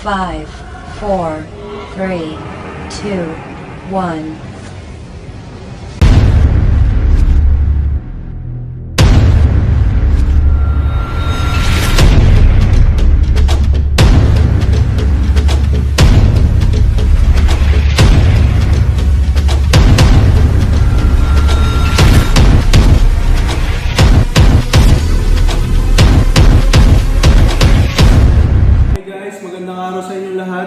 5, 4, 3, 2, 1.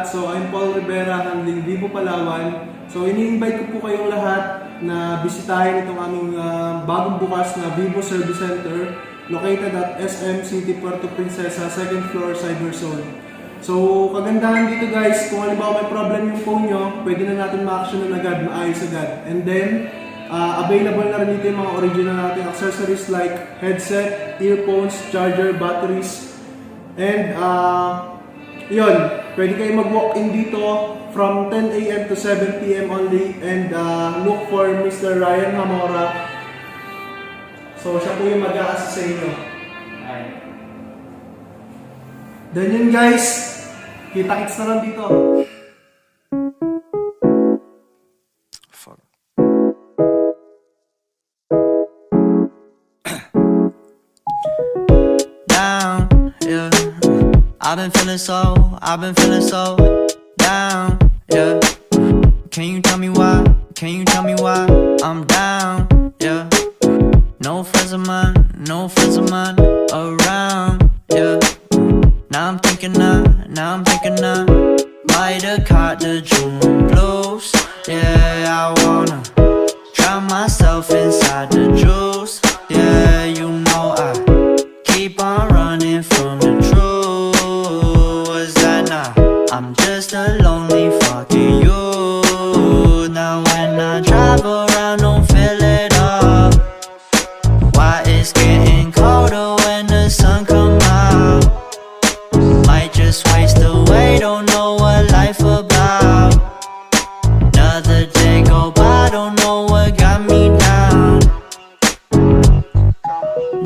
So, I'm Paul Rivera, handling Vivo Palawan. So, ini-invite ko po kayong lahat na bisitahin itong aming bagong bukas na Vivo Service Center located at SM City, Puerto, Princesa, 2nd floor, Cyber Zone. So, kagandahan dito guys, kung halimbawa may problem yung phone nyo, pwede na natin ma-actionan agad, maayos agad. And then, available na rin dito yung mga original natin accessories like headset, earphones, charger, batteries, and yun, pwede kayo mag-walk-in dito from 10 AM to 7 PM only and look for Mr. Ryan Hamora. So, siya po yung mag-a-assist sa inyo. Then yun guys, kita-kits na lang dito. I've been feeling so down, yeah. Can you tell me why? Can you tell me why I'm down, yeah? No friends of mine around, yeah. Now I'm thinking I might have caught the June blues, yeah. I wanna drown myself inside the juice, yeah. You know I keep on running from the truth. I'm just a lonely fucking youth. Now when I drive around, don't feel it up. Why it's getting colder when the sun come out? Might just waste away, don't know what life about. Another day go by, don't know what got me down.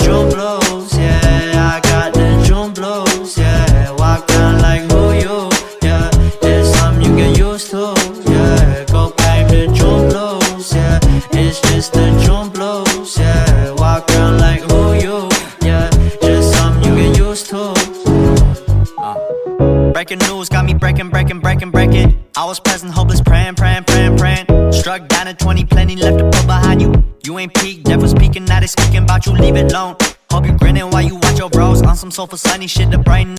June blues, yeah, I got the June blues, yeah. Walk down like who you? Breaking news got me breaking. I was present, hopeless, praying. Struck down at 20, plenty left to put behind you. You ain't peaked, never speaking, now they speaking about you, leave it alone. Hope you grinning while you watch your bros on some sofa sunny shit to brighten